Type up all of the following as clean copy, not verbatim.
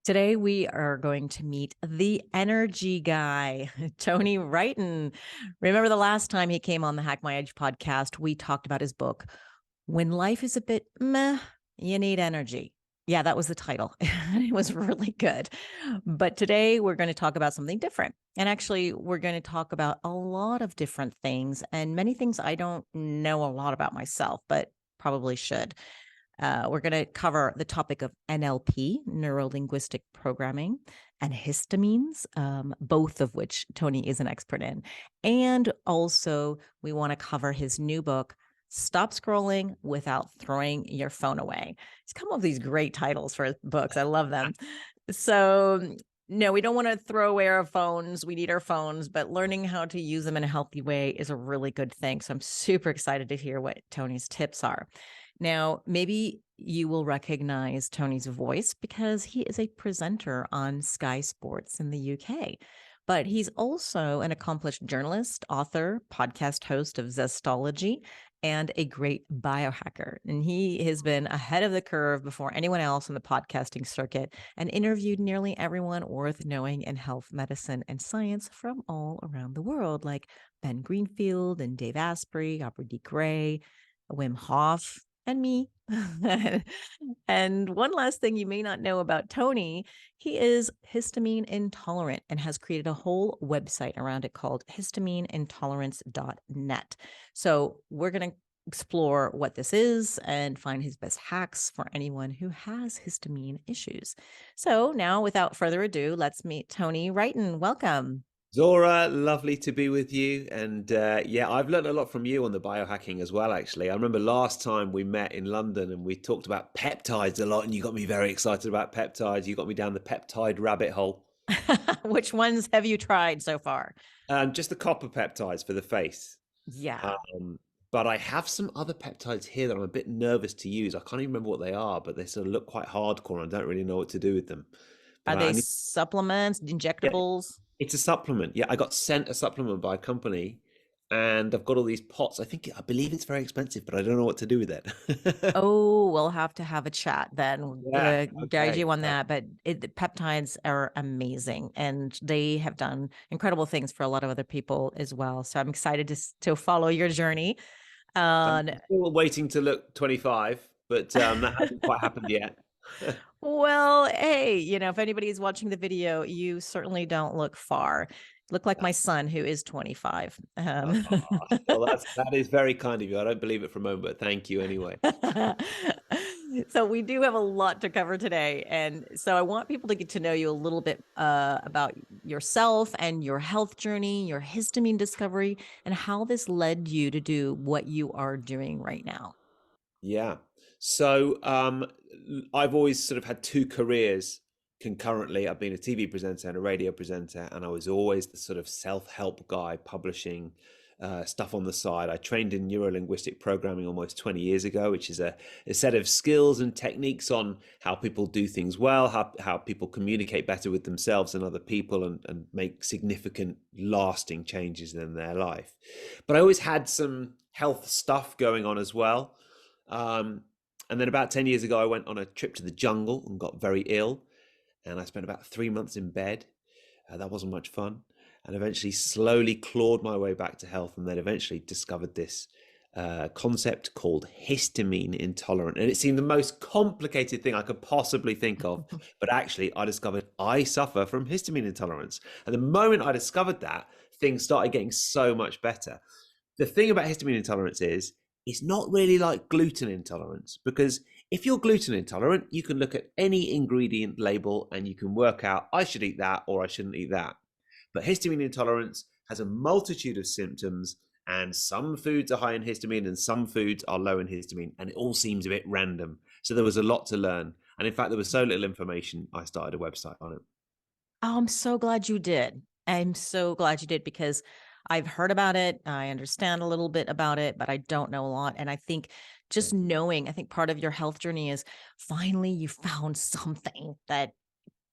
Today, we are going to meet the energy guy, Tony Wrighton. Remember the last time he came on the Hack My Edge podcast, we talked about his book, When Life is a Bit Meh, You Need Energy. Yeah, that was the title. It was really good. But today, we're going to talk about something different. And actually, we're going to talk about a lot of different things and many things I don't know a lot about myself, but probably should. We're going to cover the topic of NLP, neuro linguistic programming, and histamines, both of which Tony is an expert in. And also, we want to cover his new book, Stop Scrolling Without Throwing Your Phone Away. He's come up with these great titles for his books. I love them. So, no, we don't want to throw away our phones. We need our phones, but learning how to use them in a healthy way is a really good thing. So I'm super excited to hear what Tony's tips are. Now, maybe you will recognize Tony's voice because he is a presenter on Sky Sports in the UK. But he's also an accomplished journalist, author, podcast host of Zestology, and a great biohacker. And he has been ahead of the curve before anyone else in the podcasting circuit and interviewed nearly everyone worth knowing in health, medicine, and science from all around the world, like Ben Greenfield and Dave Asprey, Aubrey, Wim Hof, and me. And one last thing you may not know about Tony, he is histamine intolerant and has created a whole website around it called histamineintolerance.net. So we're going to explore what this is and find his best hacks for anyone who has histamine issues. So now, without further ado, let's meet Tony Wrighton. Welcome. Zora, lovely to be with you. And yeah, I've learned a lot from you on the biohacking as well, actually. I remember last time we met in London and we talked about peptides a lot, and you got me very excited about peptides. You got me down the peptide rabbit hole. Which ones have you tried so far? Just the copper peptides for the face. Yeah. Um, but I have some other peptides here that I'm a bit nervous to use. I can't even remember what they are, but they sort of look quite hardcore and I don't really know what to do with them. Are But they I need, supplements, yeah, injectables? it's a supplement. Yeah, I got sent a supplement by a company and I've got all these pots. I believe it's very expensive, but I don't know what to do with it. Oh, we'll have to have a chat then. We're Yeah, gonna guide okay. you on that. But the peptides are amazing, and they have done incredible things for a lot of other people as well. So I'm excited to follow your journey. I'm Uh, still waiting to look 25, but that hasn't quite happened yet. well, hey, if anybody's watching the video, you certainly don't look far. Look like my son, who is 25. Oh, well, that is very kind of you. I don't believe it for a moment, but thank you anyway. So we do have a lot to cover today. And so I want people to get to know you a little bit about yourself and your health journey, your histamine discovery, and how this led you to do what you are doing right now. Yeah. So I've always sort of had two careers concurrently. I've been a TV presenter and a radio presenter, and I was always the sort of self-help guy publishing stuff on the side. I trained in neuro-linguistic programming almost 20 years ago, which is a set of skills and techniques on how people do things well, how people communicate better with themselves and other people, and make significant, lasting changes in their life. But I always had some health stuff going on as well. And then about 10 years ago, I went on a trip to the jungle and got very ill. And I spent about 3 months in bed. That wasn't much fun. And eventually slowly clawed my way back to health, and then eventually discovered this concept called histamine intolerant. And it seemed the most complicated thing I could possibly think of. But actually, I discovered I suffer from histamine intolerance. And the moment I discovered that, things started getting so much better. The thing about histamine intolerance is it's not really like gluten intolerance, because if you're gluten intolerant, you can look at any ingredient label and you can work out I should eat that or I shouldn't eat that. But histamine intolerance has a multitude of symptoms, and some foods are high in histamine and some foods are low in histamine, and it all seems a bit random. So there was a lot to learn. And in fact, there was so little information, I started a website on it. Oh, I'm so glad you did. I'm so glad you did because I've heard about it. I understand a little bit about it, but I don't know a lot. And I think just knowing, I think part of your health journey is finally you found something that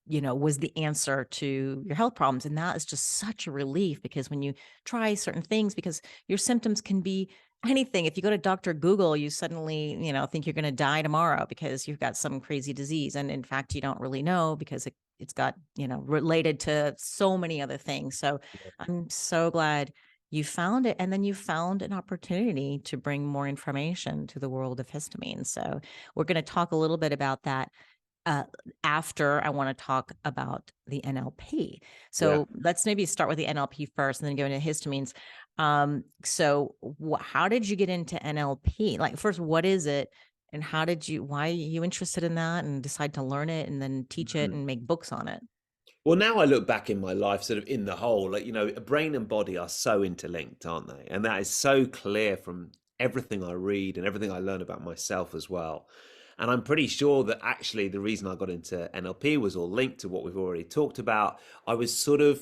was the answer to your health problems. And that is just such a relief because when you try certain things, because your symptoms can be anything. If you go to Dr. Google, you suddenly, think you're going to die tomorrow because you've got some crazy disease. And in fact, you don't really know because it's got, related to so many other things. So I'm so glad you found it. And then you found an opportunity to bring more information to the world of histamine. So we're going to talk a little bit about that uh, after I want to talk about the NLP. Yeah. So let's maybe start with the NLP first and then go into histamines. So how did you get into NLP? Like, first, what is it? And why are you interested in that and decide to learn it and then teach it Mhm. and make books on it? Well, now I look back in my life, sort of in the whole, like, brain and body are so interlinked, aren't they? And that is so clear from everything I read and everything I learn about myself as well. And I'm pretty sure that actually the reason I got into NLP was all linked to what we've already talked about. I was sort of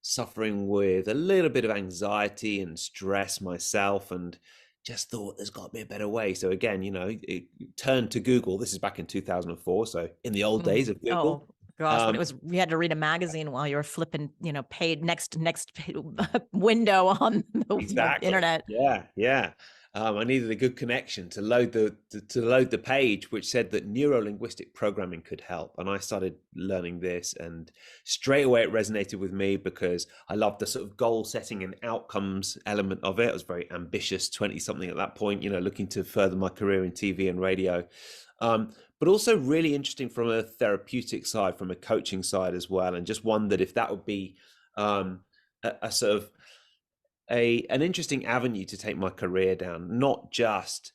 suffering with a little bit of anxiety and stress myself, and just thought there's got to be a better way. So again, it turned to Google. This is back in 2004, so in the old days of Google. Oh gosh, when Um, it was you had to read a magazine while you were flipping, paid next window on the Exactly. internet. Yeah, yeah. I needed a good connection to load to load the page, which said that neuro-linguistic programming could help. And I started learning this, and straight away it resonated with me because I loved the sort of goal setting and outcomes element of it. I was very ambitious, 20 something at that point, looking to further my career in TV and radio. But also really interesting from a therapeutic side, from a coaching side as well, and just wondered if that would be a sort of an interesting avenue to take my career down, not just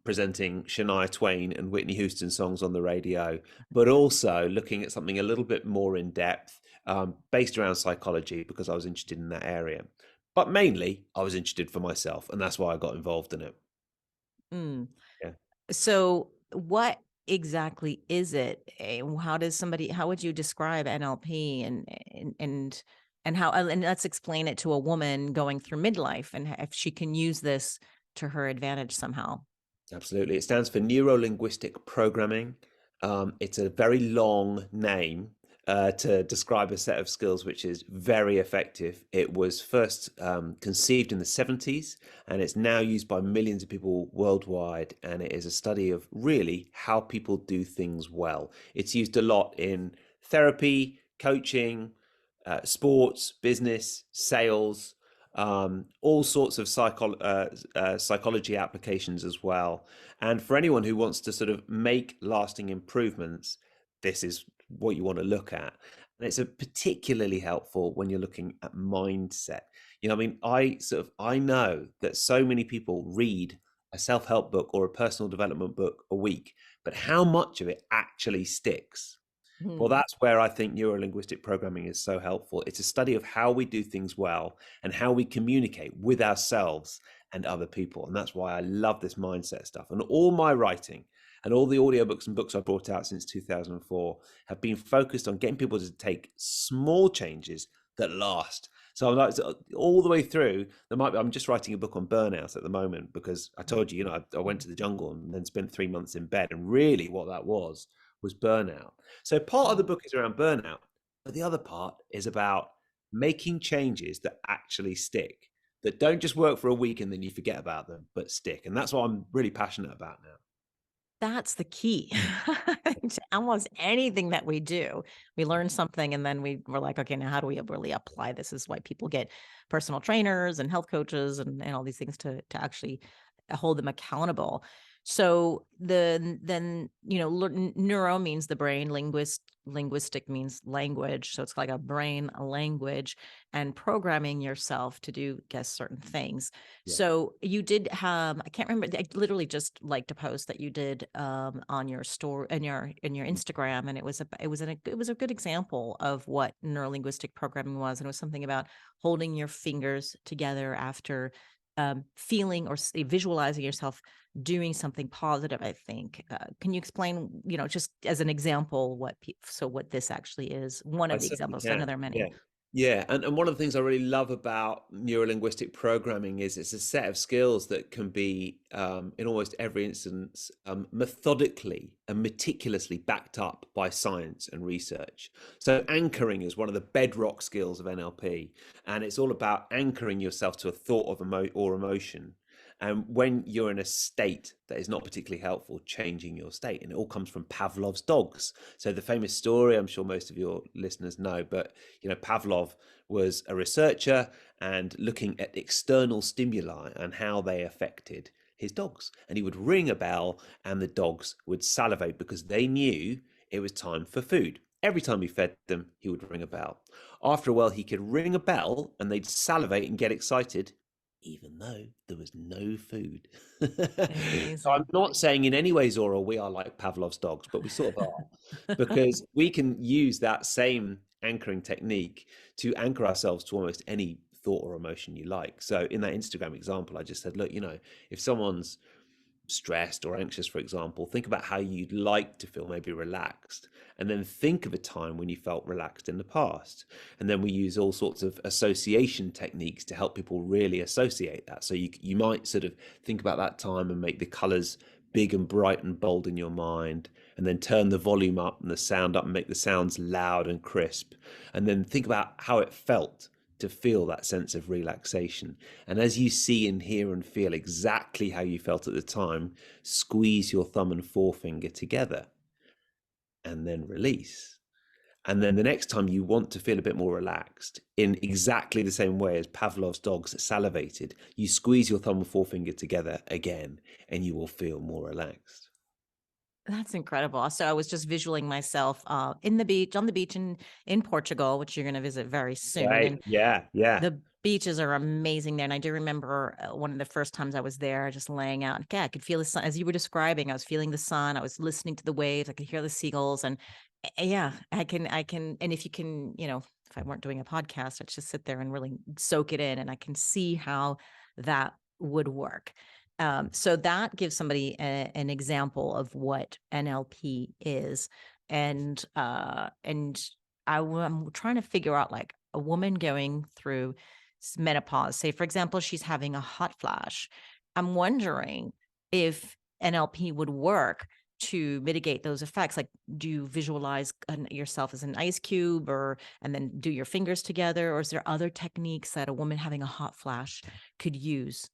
presenting Shania Twain and Whitney Houston songs on the radio, but also looking at something a little bit more in depth, based around psychology, because I was interested in that area. But mainly, I was interested for myself, and that's why I got involved in it. Mm. Yeah. So what exactly is it? How would you describe NLP and how, and let's explain it to a woman going through midlife and if she can use this to her advantage somehow. Absolutely. It stands for Neuro Linguistic Programming. It's a very long name to describe a set of skills which is very effective. It was first conceived in the 70s, and it's now used by millions of people worldwide. And it is a study of really how people do things well. It's used a lot in therapy, coaching, sports, business, sales, all sorts of psychology applications as well. And for anyone who wants to sort of make lasting improvements, this is what you want to look at. And it's a particularly helpful when you're looking at mindset. I mean, I know that so many people read a self-help book or a personal development book a week, but how much of it actually sticks? Well, Hmm. that's where I think neurolinguistic programming is so helpful. It's a study of how we do things well and how we communicate with ourselves and other people. And that's why I love this mindset stuff. And all my writing and all the audiobooks and books I've brought out since 2004 have been focused on getting people to take small changes that last. So I'm like, all the way through, I'm just writing a book on burnout at the moment because I told you, I went to the jungle and then spent 3 months in bed. And really what that was burnout. So part of the book is around burnout, but the other part is about making changes that actually stick, that don't just work for a week and then you forget about them, but stick. And that's what I'm really passionate about now. That's the key to almost anything that we do. We learn something and then we're like, okay, now how do we really apply this? This is why people get personal trainers and health coaches and all these things to actually hold them accountable. So then neuro means the brain, linguistic means language. So it's like a brain, a language, and programming yourself to do guess certain things. Yeah. So you did I can't remember, I literally just liked a post that you did on your store in your Instagram, and it was a good example of what neurolinguistic programming was. And it was something about holding your fingers together after feeling or visualizing yourself doing something positive, I think. Can you explain, just as an example, what this actually is? One I of the certainly examples. I know can. there are many. Yeah. Yeah. And one of the things I really love about neurolinguistic programming is it's a set of skills that can be, in almost every instance, methodically and meticulously backed up by science and research. So, anchoring is one of the bedrock skills of NLP. And it's all about anchoring yourself to a thought or emotion. And when you're in a state that is not particularly helpful, changing your state. And it all comes from Pavlov's dogs. So the famous story, I'm sure most of your listeners know, but Pavlov was a researcher and looking at external stimuli and how they affected his dogs. And he would ring a bell and the dogs would salivate because they knew it was time for food. Every time he fed them, he would ring a bell. After a while, he could ring a bell and they'd salivate and get excited, even though there was no food. So I'm Amazing. not saying in any way, Zora, we are like Pavlov's dogs, but we sort of are, because we can use that same anchoring technique to anchor ourselves to almost any thought or emotion you like. So in that Instagram example, I just said, look, if someone's stressed or anxious, for example, think about how you'd like to feel, maybe relaxed, and then think of a time when you felt relaxed in the past. And then we use all sorts of association techniques to help people really associate that. So you might sort of think about that time and make the colors big and bright and bold in your mind, and then turn the volume up and the sound up and make the sounds loud and crisp, and then think about how it felt to feel that sense of relaxation. And as you see and hear and feel exactly how you felt at the time, squeeze your thumb and forefinger together and then release. And then the next time you want to feel a bit more relaxed, in exactly the same way as Pavlov's dogs salivated, you squeeze your thumb and forefinger together again and you will feel more relaxed. That's incredible. So I was just visualing myself on the beach in Portugal, which you're going to visit very soon. Right. And Yeah. Yeah. the beaches are amazing there. And I do remember one of the first times I was there, just laying out. Yeah, I could feel the sun as you were describing. I was feeling the sun. I was listening to the waves. I could hear the seagulls. And yeah, I can. And if you can, if I weren't doing a podcast, I'd just sit there and really soak it in. And I can see how that would work. So that gives somebody an example of what NLP is. And I'm trying to figure out, like, a woman going through menopause, say, for example, she's having a hot flash. I'm wondering if NLP would work to mitigate those effects. Like, do you visualize yourself as an ice cube, and then do your fingers together? Or is there other techniques that a woman having a hot flash could use?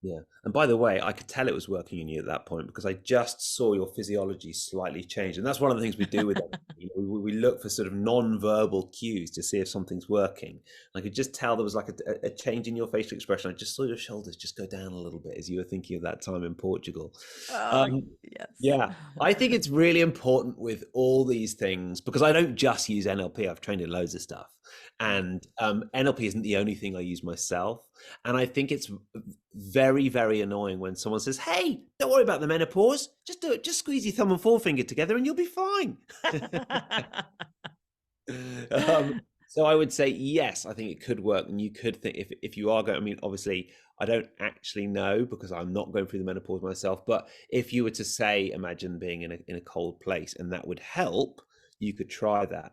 Yeah. And by the way, I could tell it was working in you at that point because I just saw your physiology slightly change. And that's one of the things we do with them. We look for sort of non-verbal cues to see if something's working. And I could just tell there was like a change in your facial expression. I just saw your shoulders just go down a little bit as you were thinking of that time in Portugal. Oh, Um, yes. yeah, I think it's really important with all these things because I don't just use NLP. I've trained in loads of stuff. And NLP isn't the only thing I use myself. And I think it's very, very annoying when someone says, hey, don't worry about the menopause. Just do it. Just squeeze your thumb and forefinger together and you'll be fine. So I would say, yes, I think it could work. And you could think if you are going, I mean, obviously, I don't actually know because I'm not going through the menopause myself. But if you were to say, imagine being in a cold place and that would help, you could try that.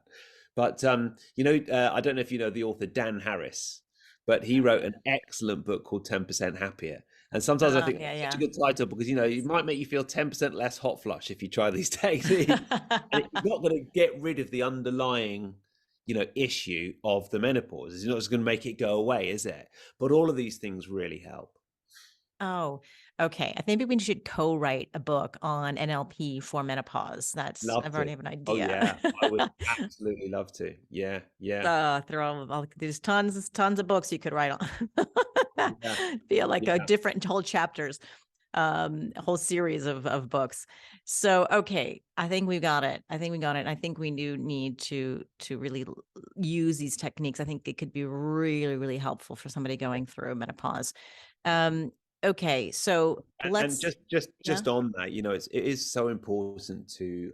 But, I don't know if you know the author Dan Harris, but he wrote an excellent book called 10% Happier. And sometimes I think Yeah, that's such a yeah. good title because, it might make you feel 10% less hot flush if you try these techniques. And it's not going to get rid of the underlying, issue of the menopause. It's not just going to make it go away, is it? But all of these things really help. Oh, okay. I think maybe we should co-write a book on NLP for menopause. Love I've to. already have an Oh, idea. yeah. I would absolutely love to. Yeah. Yeah. There's tons of books you could write on. Yeah. Feel like a Yeah. different whole chapters, a whole series of books. So, okay, I think we got it. I think we got it. I think we do need to really use these techniques. I think it could be really, really helpful for somebody going through menopause. Okay, so And let's, yeah. just on that, it is so important to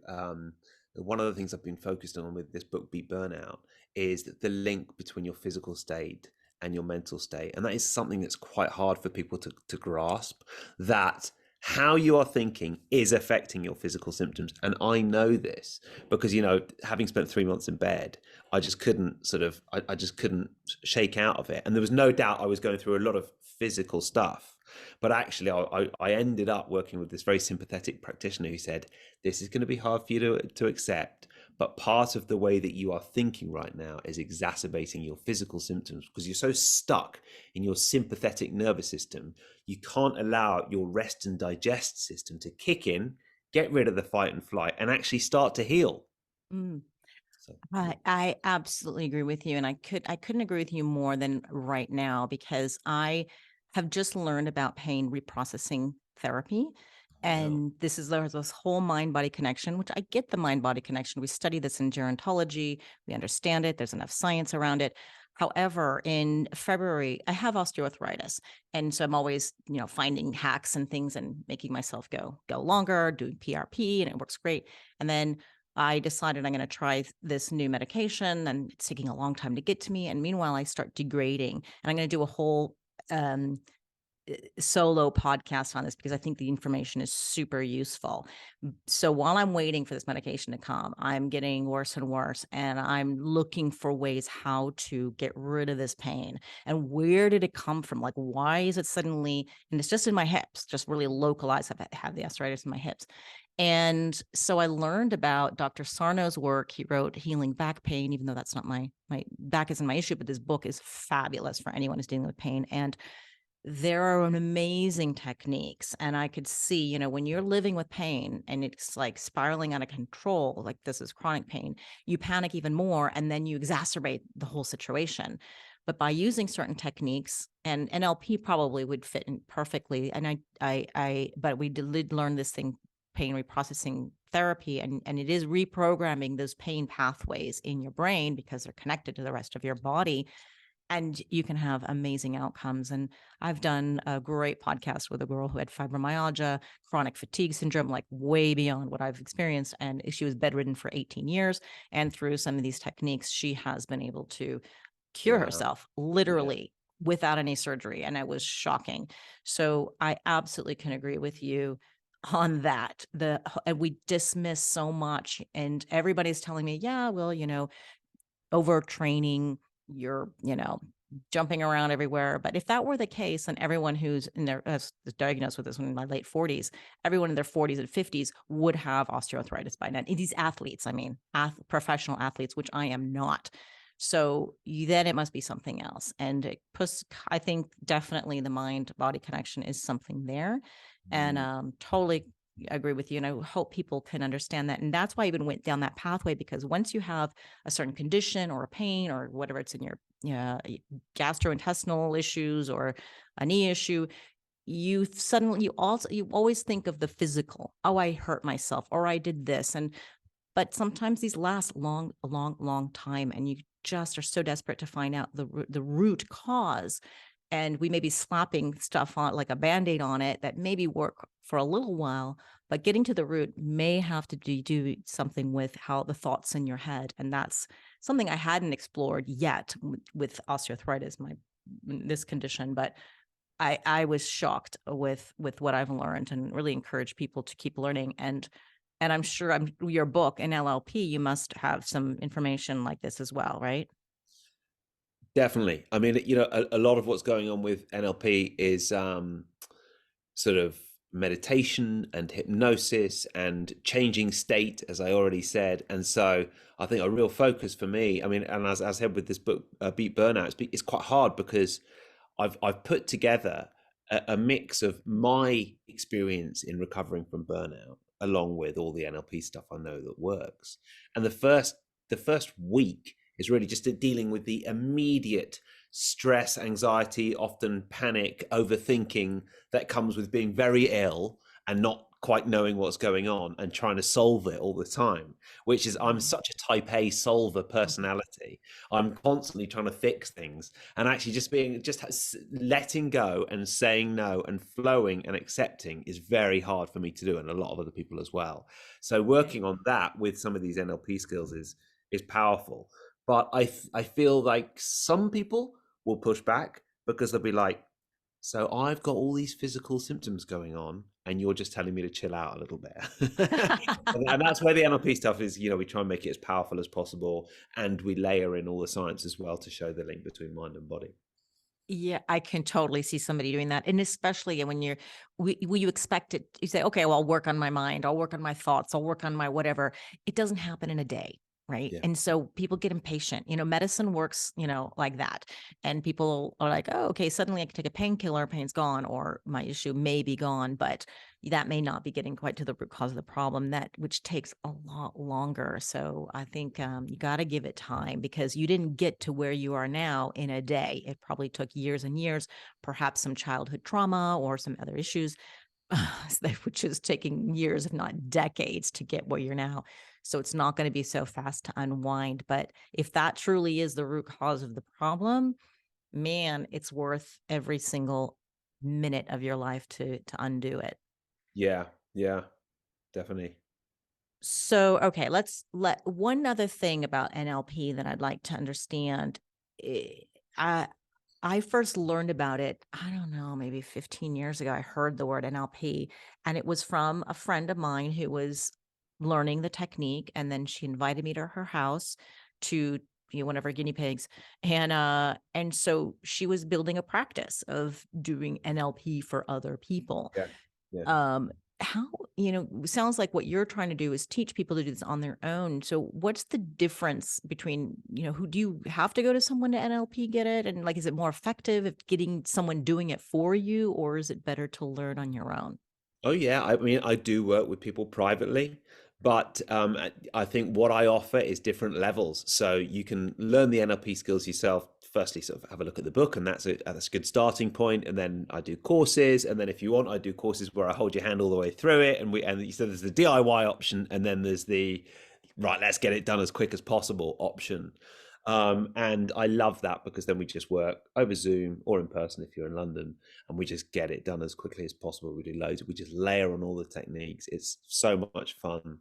one of the things I've been focused on with this book, Beat Burnout, is that the link between your physical state and your mental state. And that is something that's quite hard for people to grasp, that how you are thinking is affecting your physical symptoms. And I know this because, having spent 3 months in bed, I just couldn't I just couldn't shake out of it. And there was no doubt I was going through a lot of physical stuff. But actually, I ended up working with this very sympathetic practitioner who said, this is going to be hard for you to accept, but part of the way that you are thinking right now is exacerbating your physical symptoms because you're so stuck in your sympathetic nervous system. You can't allow your rest and digest system to kick in, get rid of the fight and flight, and actually start to heal. Mm. So, yeah. I absolutely agree with you. And I couldn't agree with you more than right now, because I have just learned about pain reprocessing therapy. Wow. And there's this whole mind body connection, which I get the mind body connection. We study this in gerontology. We understand it. There's enough science around it. However, in February, I have osteoarthritis. And so I'm always, finding hacks and things and making myself go longer, doing PRP, and it works great. And then I decided I'm going to try this new medication, and it's taking a long time to get to me. And meanwhile, I start degrading, and I'm going to do a whole um, solo podcast on this because I think the information is super useful. So while I'm waiting for this medication to come, I'm getting worse and worse, and I'm looking for ways how to get rid of this pain. And where did it come from? Like, why is it suddenly, and it's just in my hips, just really localized. I have the arthritis in my hips. And so I learned about Dr. Sarno's work. He wrote Healing Back Pain, even though that's not my back isn't my issue, but this book is fabulous for anyone who's dealing with pain. And there are amazing techniques. And I could see, when you're living with pain and it's like spiraling out of control, like this is chronic pain, you panic even more, and then you exacerbate the whole situation. But by using certain techniques, and NLP probably would fit in perfectly. And but we did learn this thing, pain reprocessing therapy, and it is reprogramming those pain pathways in your brain because they're connected to the rest of your body, and you can have amazing outcomes. And I've done a great podcast with a girl who had fibromyalgia, chronic fatigue syndrome, like way beyond what I've experienced. And she was bedridden for 18 years. And through some of these techniques, she has been able to cure Wow. herself Yeah. literally without any surgery. And it was shocking. So I absolutely can agree with you on that. And we dismiss so much, and everybody's telling me, yeah, well, overtraining, you're, jumping around everywhere. But if that were the case, then everyone who's in their diagnosed with this in my late 40s, everyone in their 40s and 50s would have osteoarthritis by now. These athletes, I mean, professional athletes, which I am not. So then it must be something else. And I think definitely the mind body connection is something there. And Mm. totally agree with you. And I hope people can understand that. And that's why I even went down that pathway, because once you have a certain condition or a pain or whatever, it's in your gastrointestinal issues or a knee issue, you always think of the physical. Oh, I hurt myself, or I did this. But sometimes these last a long time, and you just are so desperate to find out the root cause. And we may be slapping stuff on, like a Band-Aid on it, that maybe work for a little while, but getting to the root may have to do something with how the thoughts in your head. And that's something I hadn't explored yet with osteoarthritis, this condition. But I was shocked with what I've learned, and really encourage people to keep learning. And I'm sure your book NLP, you must have some information like this as well, right? Definitely. I mean, a lot of what's going on with NLP is sort of meditation and hypnosis and changing state, as I already said. And so I think a real focus for me, I mean, and as I said with this book, Beat Burnout, it's quite hard because I've put together a mix of my experience in recovering from burnout, along with all the NLP stuff I know that works. And the first week is really just dealing with the immediate stress, anxiety, often panic, overthinking that comes with being very ill and not quite knowing what's going on and trying to solve it all the time, which is, I'm such a type A solver personality. I'm constantly trying to fix things, and actually just letting go and saying no and flowing and accepting is very hard for me to do, and a lot of other people as well. So working on that with some of these NLP skills is powerful. But I feel like some people will push back because they'll be like, so I've got all these physical symptoms going on, and you're just telling me to chill out a little bit. And that's where the NLP stuff is, we try and make it as powerful as possible, and we layer in all the science as well to show the link between mind and body. Yeah, I can totally see somebody doing that. And especially when you expect it, you say, okay, well, I'll work on my mind, I'll work on my thoughts, I'll work on my whatever. It doesn't happen in a day. right? Yeah. And so people get impatient. Medicine works, like that. And people are like, oh, okay, suddenly I can take a painkiller, pain's gone, or my issue may be gone, but that may not be getting quite to the root cause of the problem, which takes a lot longer. So I think you got to give it time, because you didn't get to where you are now in a day. It probably took years and years, perhaps some childhood trauma or some other issues, which is taking years, if not decades, to get where you're now. So it's not going to be so fast to unwind. But if that truly is the root cause of the problem, man, it's worth every single minute of your life to undo it. Yeah. Yeah. Definitely. So, okay, let one other thing about NLP that I'd like to understand. I I first learned about it, I don't know, maybe 15 years ago. I heard the word NLP, and it was from a friend of mine who was learning the technique. And then she invited me to her house to be one of her guinea pigs. And so she was building a practice of doing NLP for other people. Yeah. Yeah. um how, sounds like what you're trying to do is teach people to do this on their own. So what's the difference between, who do you have to go to someone to NLP get it? And like, is it more effective if getting someone doing it for you, or is it better to learn on your own? Oh yeah, I mean, I do work with people privately, but I think what I offer is different levels. So you can learn the NLP skills yourself. Firstly, sort of have a look at the book, and that's a good starting point. And then I do courses, and then if you want, I do courses where I hold your hand all the way through it. And so there's the DIY option, and then there's the right, let's get it done as quick as possible option. And I love that, because then we just work over Zoom or in person if you're in London, and we just get it done as quickly as possible. We do loads. We just layer on all the techniques. It's so much fun,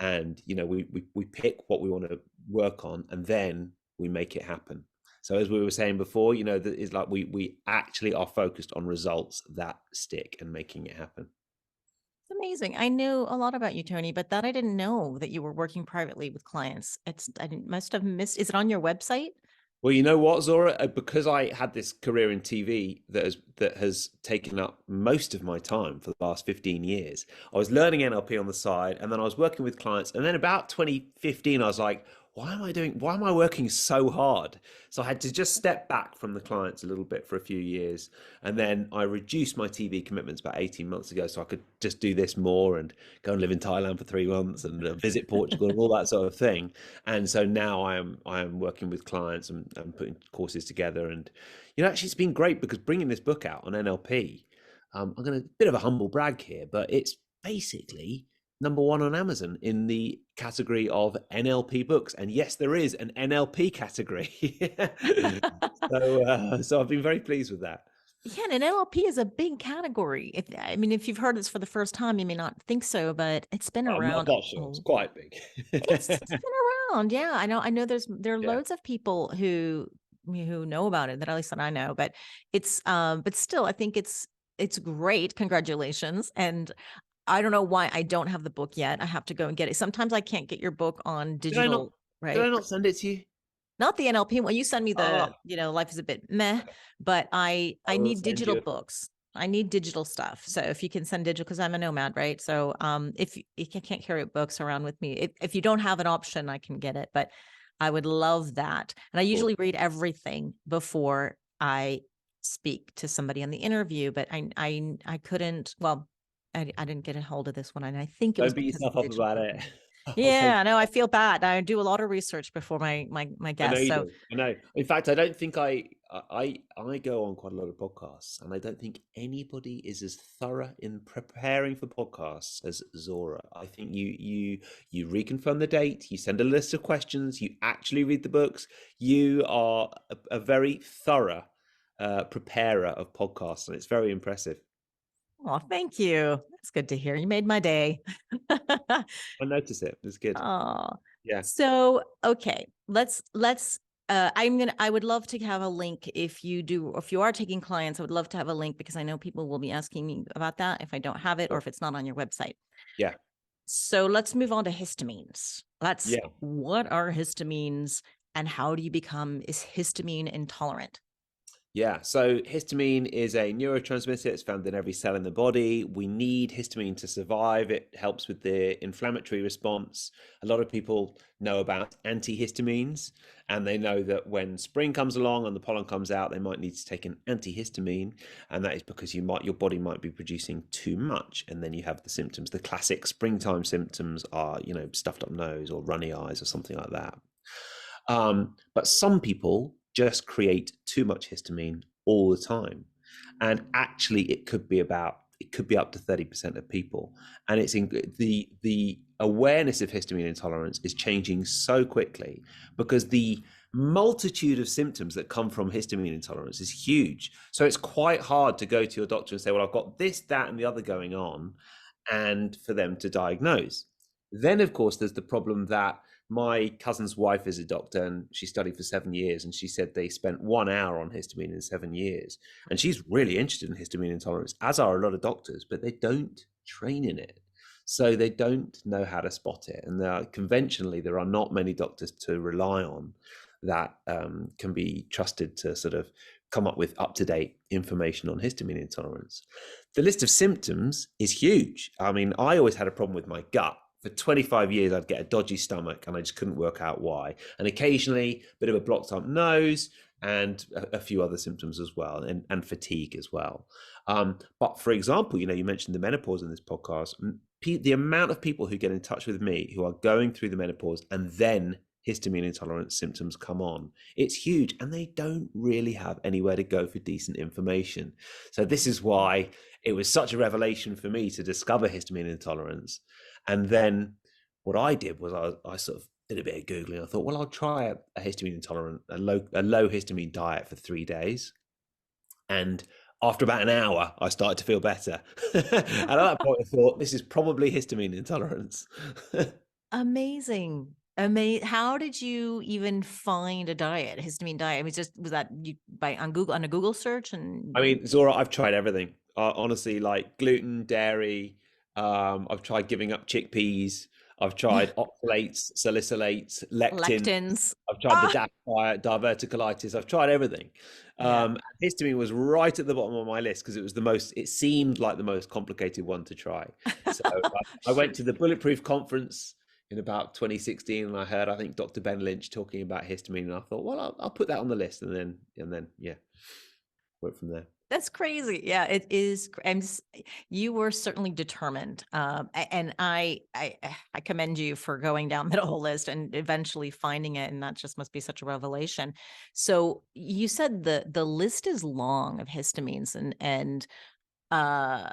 and we pick what we want to work on, and then we make it happen. So as we were saying before, that is like we actually are focused on results that stick and making it happen. It's amazing. I knew a lot about you, Tony, but that I didn't know that you were working privately with clients. Must have missed. Is it on your website? Well, you know what, Zora? Because I had this career in TV that has taken up most of my time for the last 15 years. I was learning NLP on the side, and then I was working with clients. And then about 2015, I was like, why am I working so hard? So I had to just step back from the clients a little bit for a few years. And then I reduced my TV commitments about 18 months ago, so I could just do this more and go and live in Thailand for 3 months and visit Portugal and all that sort of thing. And so now I am working with clients and putting courses together. And actually, it's been great, because bringing this book out on NLP, I'm going to bit of a humble brag here, but it's basically #1 on Amazon in the category of NLP books. And yes, there is an NLP category. So I've been very pleased with that. Yeah, and NLP is a big category. If you've heard this for the first time, you may not think so, but it's been I'm around. not sure. It's quite big. It's been around. Yeah, I know. I know there are Yeah. loads of people who know about it, that at least that I know, but but still, I think it's great. Congratulations. And I don't know why I don't have the book yet. I have to go and get it. Sometimes I can't get your book on Did I not? digital, Did I right? not send it to you? Not the NLP one. You send me Oh, life is a bit meh, but I I will need send digital you. books. I need digital stuff. So if you can send digital, because I'm a nomad, right? So if you can't carry books around with me, if you don't have an option, I can get it. But I would love that. And I usually read everything before I speak to somebody on the interview, but I couldn't. Well, I didn't get a hold of this one, and I think it was Don't beat because yourself of up digital about it. printing. I'll send. Yeah, no, I feel bad. I do a lot of research before my I know guests. you So do. I know. In fact, I don't think I go on quite a lot of podcasts, and I don't think anybody is as thorough in preparing for podcasts as Zora. I think you reconfirm the date, you send a list of questions, you actually read the books. You are a very thorough preparer of podcasts, and it's very impressive. oh, thank you. That's good to hear. You made my day. I notice it. It's good. Oh, Yeah. so okay, let's I would love to have a link if you are taking clients. I would love to have a link, because I know people will be asking me about that if I don't have it, or Sure. if it's not on your website. Yeah. So let's move on to histamines. Yeah. What are histamines, and how do you become is histamine intolerant? Yeah, so histamine is a neurotransmitter. It's found in every cell in the body. We need histamine to survive. It helps with the inflammatory response. A lot of people know about antihistamines, and they know that when spring comes along and the pollen comes out, they might need to take an antihistamine, and that is because your body might be producing too much, and then you have the symptoms. The classic springtime symptoms are, stuffed up nose or runny eyes or something like that. But some people just create too much histamine all the time. And actually it could be up to 30% of people. And it's in the awareness of histamine intolerance is changing so quickly because the multitude of symptoms that come from histamine intolerance is huge. So it's quite hard to go to your doctor and say, well, I've got this, that, and the other going on, and for them to diagnose. Then, of course, there's the problem that my cousin's wife is a doctor and she studied for 7 years, and she said they spent 1 hour on histamine in 7 years. And she's really interested in histamine intolerance, as are a lot of doctors, but they don't train in it. So they don't know how to spot it. And conventionally, there are not many doctors to rely on that can be trusted to sort of come up with up-to-date information on histamine intolerance. The list of symptoms is huge. I mean, I always had a problem with my gut. For 25 years, I'd get a dodgy stomach and I just couldn't work out why. And occasionally, a bit of a blocked up nose and a few other symptoms as well, and fatigue as well. But for example, you mentioned the menopause in this podcast. The amount of people who get in touch with me who are going through the menopause and then histamine intolerance symptoms come on, it's huge, and they don't really have anywhere to go for decent information. So this is why it was such a revelation for me to discover histamine intolerance. And then what I did was I sort of did a bit of Googling. I thought, well, I'll try a histamine intolerant, a low histamine diet for 3 days. And after about an hour, I started to feel better. And at that point, I thought, this is probably histamine intolerance. Amazing. How did you even find a diet, histamine diet? I mean, was that you on a Google search I and mean, Zora, I've tried everything. Honestly, like gluten, dairy. I've tried giving up chickpeas. I've tried oxalates, salicylates, lectin. lectins? I've tried the Ah, DAP diet, diverticulitis. I've tried everything. yeah. Histamine was right at the bottom of my list because it seemed like the most complicated one to try. So I went to the Bulletproof conference in about 2016, and I think, Dr. Ben Lynch talking about histamine, and I thought, well, I'll put that on the list, and then yeah, work from there. That's crazy. Yeah, it is. You were certainly determined, and I commend you for going down that whole list and eventually finding it. And that just must be such a revelation. So you said the list is long of histamines, and uh,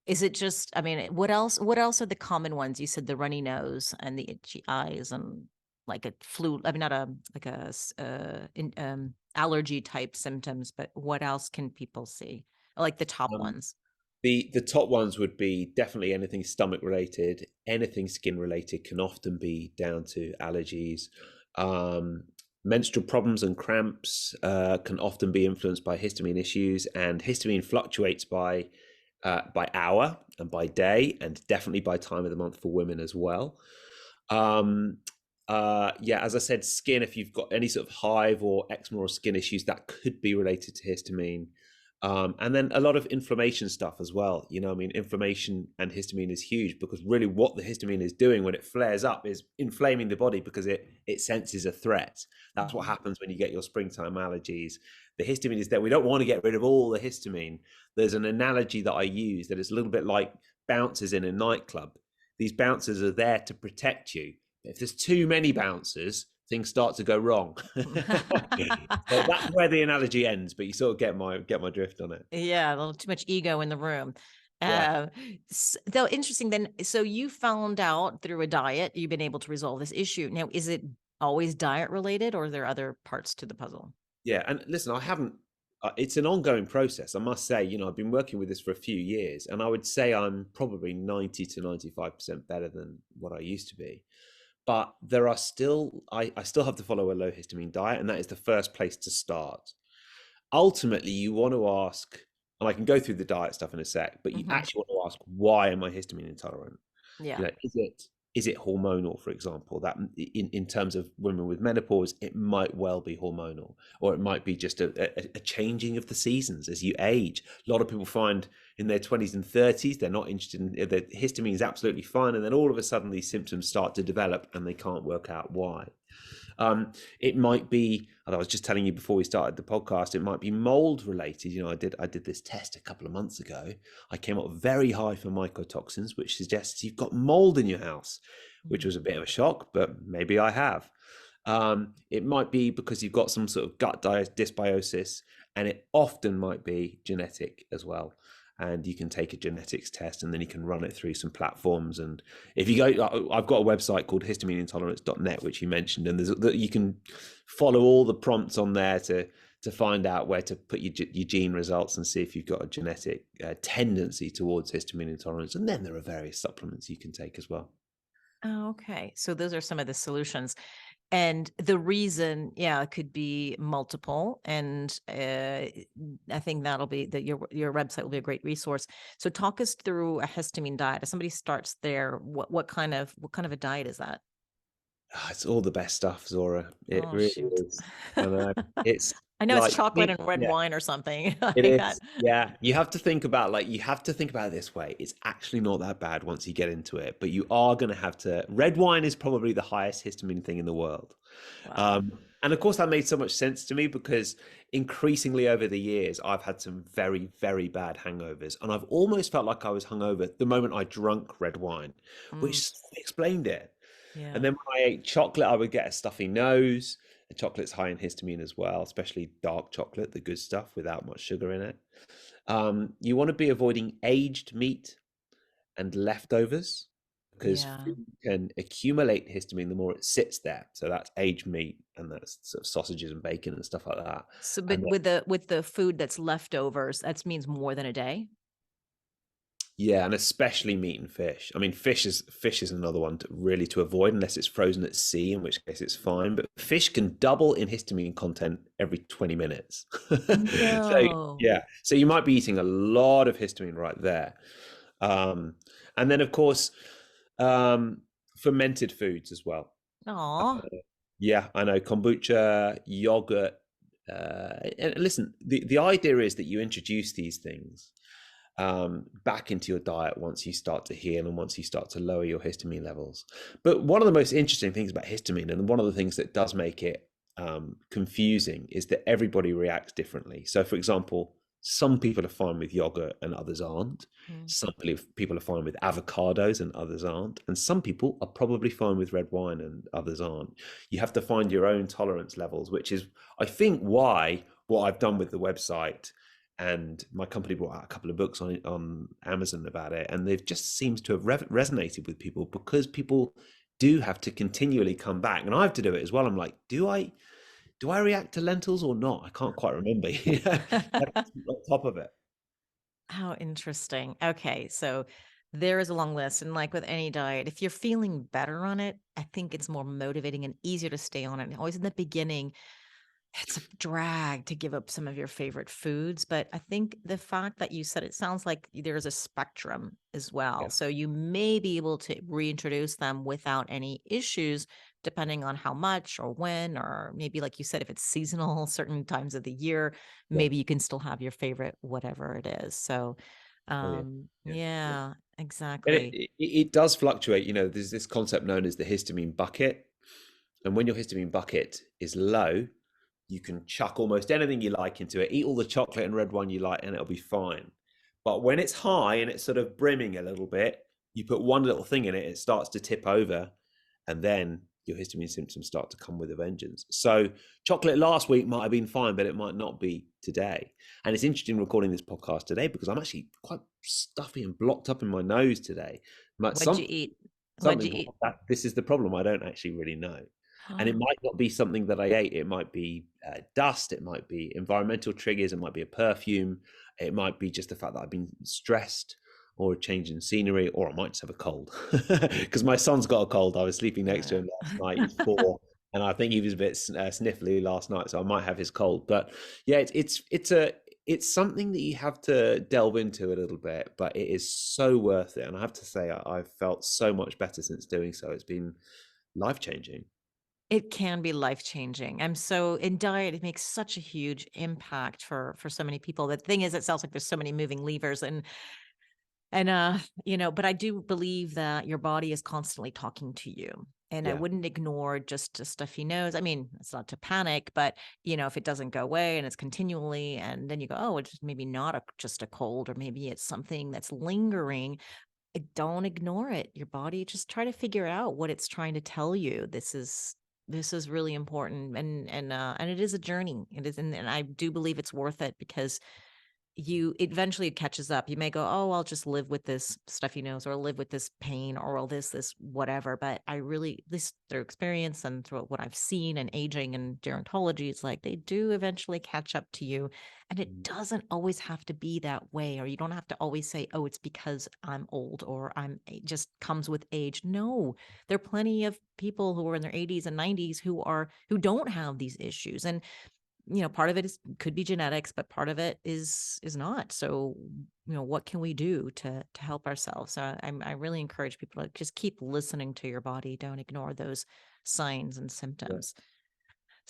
is it just? I mean, what else? What else are the common ones? You said the runny nose and the itchy eyes and like a flu. I mean, not a like a allergy type symptoms, but what else can people see? Like the top Um, ones. the top ones would be definitely anything stomach related, anything skin related can often be down to allergies. Um, Menstrual problems and cramps can often be influenced by histamine issues, and histamine fluctuates by hour and by day, and definitely by time of the month for women as well. Um, yeah, as I said, skin, if you've got any sort of hive or eczema or skin issues, that could be related to histamine. And then a lot of inflammation stuff as well. I mean, inflammation and histamine is huge because really what the histamine is doing when it flares up is inflaming the body because it senses a threat. That's what Mhm. happens when you get your springtime allergies. The histamine is there. We don't want to get rid of all the histamine. There's an analogy that I use that is a little bit like bouncers in a nightclub. These bouncers are there to protect you. If there's too many bouncers, things start to go wrong. So that's where the analogy ends, but you sort of get my drift on it. Yeah, a little too much ego in the room. Yeah. Uh, Though interesting. Then, so you found out through a diet you've been able to resolve this issue. Now, is it always diet related, or are there other parts to the puzzle? Yeah, and listen, I haven't. It's an ongoing process, I must say. I've been working with this for a few years, and I would say I'm probably 90 to 95% better than what I used to be. But there are still, I still have to follow a low histamine diet, and that is the first place to start. Ultimately, you want to ask, and I can go through the diet stuff in a sec, but you Hmm. actually want to ask, why am I histamine intolerant? Yeah. Is is it hormonal, for example? That in terms of women with menopause, it might well be hormonal, or it might be just a changing of the seasons as you age. A lot of people find in their 20s and 30s, they're not interested in the histamine is absolutely fine. And then all of a sudden these symptoms start to develop and they can't work out why. It might be, and I was just telling you before we started the podcast, it might be mold related. You know, I did this test a couple of months ago. I came up very high for mycotoxins, which suggests you've got mold in your house, which was a bit of a shock, but maybe I have. It might be because you've got some sort of gut dysbiosis, and it often might be genetic as well. And you can take a genetics test and then you can run it through some platforms. And if you go, I've got a website called histamineintolerance.net, which you mentioned, and you can follow all the prompts on there to find out where to put your gene results and see if you've got a genetic tendency towards histamine intolerance. And then there are various supplements you can take as well. Oh, okay. So those are some of the solutions. And the reason, it could be multiple. And I think that'll be that your website will be a great resource. So talk us through a histamine diet. If somebody starts there, what kind of a diet is that? It's all the best stuff, Zora. It Oh, really shoot. is. And it's I know it's like, chocolate and red yeah, wine or something it like that. is. Yeah. You have to think about it this way. It's actually not that bad once you get into it, but you are going to have to. Red wine is probably the highest histamine thing in the world. Wow. And of course, that made so much sense to me because increasingly over the years, I've had some very, very bad hangovers. And I've almost felt like I was hungover the moment I drunk red wine, Mm, which explained it. yeah. And then when I ate chocolate, I would get a stuffy nose. The chocolate's high in histamine as well, especially dark chocolate, the good stuff without much sugar in it. You want to be avoiding aged meat and leftovers because Yeah. food can accumulate histamine the more it sits there. So that's aged meat and that's sort of sausages and bacon and stuff like that. So, but And with the food that's leftovers, that means more than a day. yeah, and especially meat and fish. I mean, fish is another one to avoid unless it's frozen at sea, in which case it's fine. But fish can double in histamine content every 20 minutes. So No. yeah, so you might be eating a lot of histamine right there. And then of course, fermented foods as well. Aw. Yeah, I know kombucha, yogurt. And listen, the idea is that you introduce these things back into your diet once you start to heal and once you start to lower your histamine levels. But one of the most interesting things about histamine, and one of the things that does make it confusing, is that everybody reacts differently. So, for example, some people are fine with yogurt and others aren't. Mm. Some people are fine with avocados and others aren't. And some people are probably fine with red wine and others aren't. You have to find your own tolerance levels, which is, I think, why what I've done with the website, and my company brought out a couple of books on Amazon about it, and they've just seems to have resonated with people because people do have to continually come back, and I have to do it as well. I'm like, do I react to lentils or not? I can't quite remember. On top of it. How interesting. Okay, so there is a long list. And like with any diet, if you're feeling better on it, I think it's more motivating and easier to stay on it. And always in the beginning, it's a drag to give up some of your favorite foods. But I think the fact that you said it sounds like there's a spectrum as well. Yeah, So you may be able to reintroduce them without any issues, depending on how much or when, or maybe like you said, if it's seasonal, certain times of the year, yeah. maybe you can still have your favorite, whatever it is. So, Oh yeah, yeah, yeah. yeah, And exactly. it does fluctuate. You know, there's this concept known as the histamine bucket, and when your histamine bucket is low, you can chuck almost anything you like into it, eat all the chocolate and red wine you like, and it'll be fine. But when it's high and it's sort of brimming a little bit, you put one little thing in it, it starts to tip over, and then your histamine symptoms start to come with a vengeance. So chocolate last week might have been fine, but it might not be today. And it's interesting recording this podcast today because I'm actually quite stuffy and blocked up in my nose today. But What'd you eat? What'd something you eat? this is the problem. I don't actually really know. And it might not be something that I ate. It might be dust. It might be environmental triggers. It might be a perfume. It might be just the fact that I've been stressed or a change in scenery, or I might just have a cold because my son's got a cold. I was sleeping next to Yeah. him last night. He's 4, and I think he was a bit sniffly last night, so I might have his cold. But yeah, it's something that you have to delve into a little bit, but it is so worth it. And I have to say, I've felt so much better since doing so. It's been life changing. It can be life-changing. I'm so in diet, it makes such a huge impact for so many people. The thing is, it sounds like there's so many moving levers and but I do believe that your body is constantly talking to you. And I Yeah. wouldn't ignore just a stuffy nose. I mean, it's not to panic, but if it doesn't go away and it's continually, and then you go, oh, it's maybe not just a cold, or maybe it's something that's lingering. Don't ignore it. Your body, just try to figure out what it's trying to tell you. This is really important, and it is a journey. It is, and I do believe it's worth it, because eventually it catches up. You may go, oh, I'll just live with this stuffy nose, or live with this pain, or all this whatever. But I really, this through experience and through what I've seen and aging and gerontology, it's like they do eventually catch up to you. And it Mm. doesn't always have to be that way, or you don't have to always say, oh, it's because I'm old, or it just comes with age. No, there are plenty of people who are in their 80s and 90s who don't have these issues. And part of it could be genetics, but part of it is not. So, what can we do to help ourselves? So I really encourage people to just keep listening to your body. Don't ignore those signs and Yeah. symptoms. And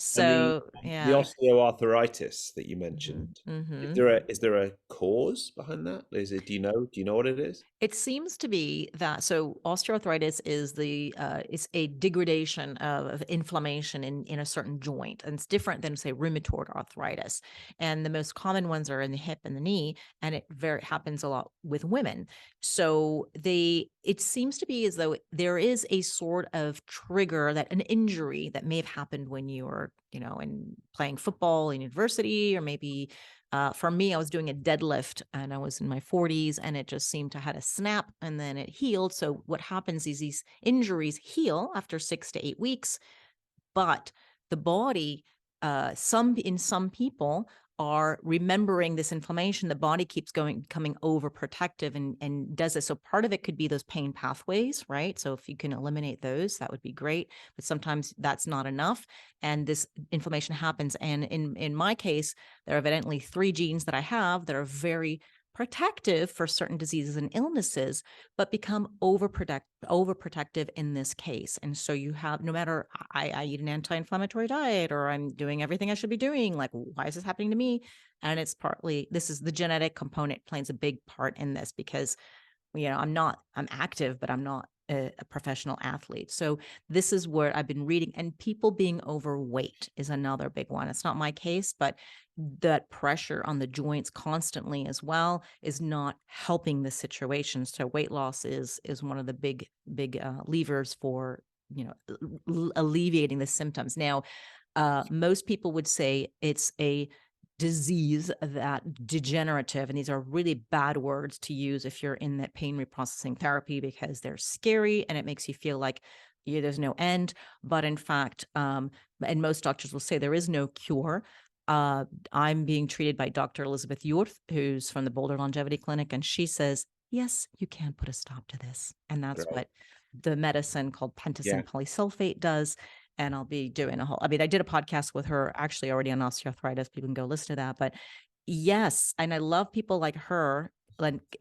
So, the yeah. osteoarthritis that you Hmm. mentioned, is Hmm. there a cause behind that? Is it, do you know what it is? It seems to be that, so osteoarthritis is it's a degradation of inflammation in a certain joint, and it's different than, say, rheumatoid arthritis. And the most common ones are in the hip and the knee, and it very happens a lot with women. So it seems to be as though there is a sort of trigger, that an injury that may have happened when you were, in playing football in university, or maybe for me, I was doing a deadlift and I was in my 40s, and it just seemed to had a snap and then it healed. So what happens is these injuries heal after 6 to 8 weeks, but the body, some people are remembering this inflammation. The body keeps becoming overprotective, and does this. So part of it could be those pain pathways, right? So if you can eliminate those, that would be great. But sometimes that's not enough, and this inflammation happens. And in my case, there are evidently 3 genes that I have that are very protective for certain diseases and illnesses, but become overprotective in this case. And so you have, no matter, I eat an anti-inflammatory diet, or I'm doing everything I should be doing, like, why is this happening to me? And it's partly, this is the genetic component plays a big part in this, because I'm active, but I'm not a professional athlete. So this is where I've been reading, and people being overweight is another big one. It's not my case, but that pressure on the joints constantly as well is not helping the situation. So weight loss is one of the big levers for, alleviating the symptoms. Now, most people would say it's a disease that degenerative, and these are really bad words to use if you're in that pain reprocessing therapy, because they're scary and it makes you feel like there's no end. But in fact, and most doctors will say there is no cure. I'm being treated by Dr. Elizabeth Yorth, who's from the Boulder Longevity Clinic, and she says, yes, you can put a stop to this. And that's Great. what the medicine called Yeah. pentosan polysulfate does. And I'll be doing I did a podcast with her actually already on osteoarthritis. People can go listen to that. But yes, and I love people like her,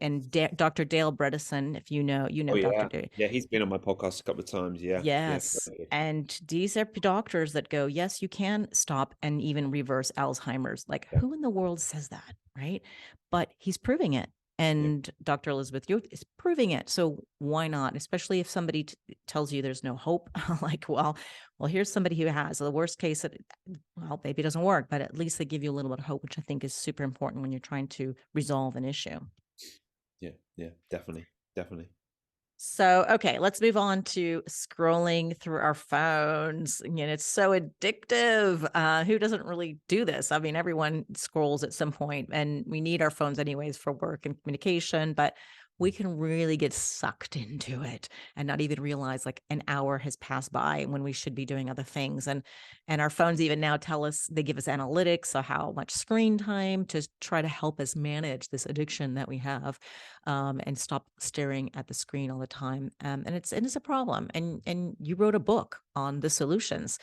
and Dr. Dale Bredesen. If you Oh know Dr. yeah. Dale. Yeah, he's been on my podcast a couple of times. Yeah. Yeah. Yes. And these are doctors that go, yes, you can stop and even reverse Alzheimer's. Like, Yeah. who in the world says that? Right. But he's proving it. Yeah. And Dr. Elizabeth Youth is proving it. So why not? Especially if somebody tells you there's no hope, like, well, here's somebody who has. The worst case, well, maybe it doesn't work, but at least they give you a little bit of hope, which I think is super important when you're trying to resolve an issue. Yeah. Yeah. Definitely. Definitely. So, okay, let's move on to scrolling through our phones. It's so addictive. Who doesn't really do this? I mean, everyone scrolls at some point, and we need our phones anyways for work and communication, but we can really get sucked into it and not even realize like an hour has passed by when we should be doing other things. And our phones even now tell us, they give us analytics of how much screen time to try to help us manage this addiction that we have, and stop staring at the screen all the time. And it's a problem. And you wrote a book on the solutions.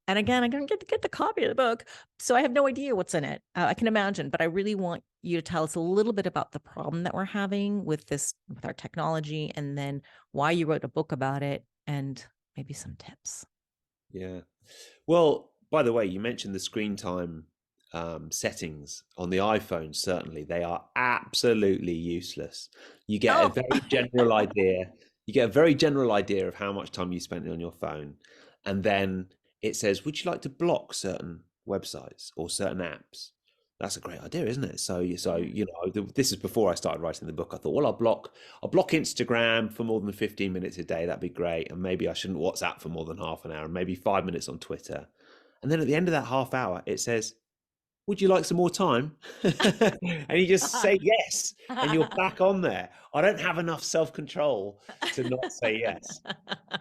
And again, I didn't get the copy of the book, so I have no idea what's in it. I can imagine, but I really want you to tell us a little bit about the problem that we're having with our technology, and then why you wrote a book about it, and maybe some tips. Yeah. Well, by the way, you mentioned the screen time settings on the iPhone. Certainly, they are absolutely useless. You get a Oh, very general idea. You get a very general idea of how much time you spent on your phone, and then it says, "Would you like to block certain websites or certain apps?" That's a great idea, isn't it? So yeah. you know, this is before I started writing the book. I thought, well, I'll block Instagram for more than 15 minutes a day. That'd be great. And maybe I shouldn't WhatsApp for more than half an hour, and maybe 5 minutes on Twitter. And then at the end of that half hour, it says, would you like some more time? And you just say yes, and you're back on there. I don't have enough self-control to not say yes.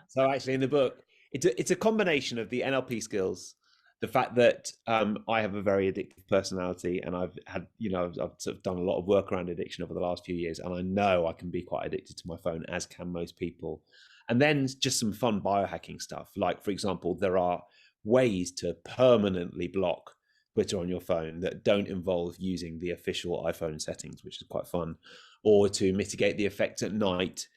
So actually, in the book, it's a combination of the NLP skills, the fact that I have a very addictive personality, and I've had, I've sort of done a lot of work around addiction over the last few years, and I know I can be quite addicted to my phone, as can most people. And then just some fun biohacking stuff, like for example, there are ways to permanently block Twitter on your phone that don't involve using the official iPhone settings, which is quite fun, or to mitigate the effect at night,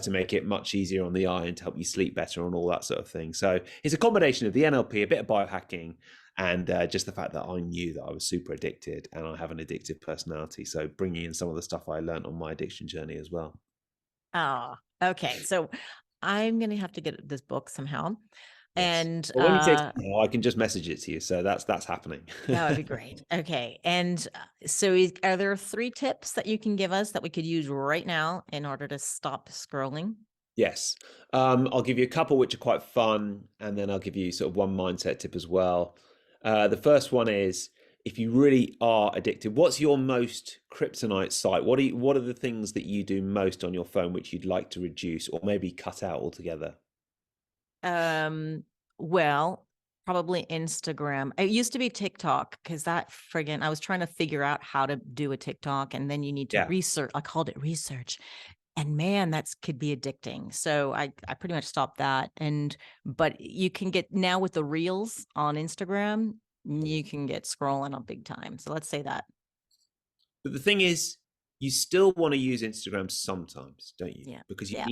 to make it much easier on the eye and to help you sleep better and all that sort of thing. So it's a combination of the NLP, a bit of biohacking, and just the fact that I knew that I was super addicted and I have an addictive personality. So bringing in some of the stuff I learned on my addiction journey as well. Oh, okay. So I'm gonna have to get this book somehow, Yes. and Well, when you say somehow, I can just message it to you. So that's happening. that would be great. Okay, and so are there 3 tips that you can give us that we could use right now in order to stop scrolling? Yes. I'll give you a couple which are quite fun, and then I'll give you sort of one mindset tip as well. The first one is, if you really are addicted, what's your most kryptonite site? What are the things that you do most on your phone which you'd like to reduce or maybe cut out altogether? Well, probably Instagram. It used to be TikTok because I was trying to figure out how to do a TikTok, and then you need to Yeah. research. I called it research. And man, that's could be addicting. So I pretty much stopped that. But you can get now with the reels on Instagram, you can get scrolling on big time. So let's say that. But the thing is, you still want to use Instagram sometimes, don't you? Yeah. Because Yeah.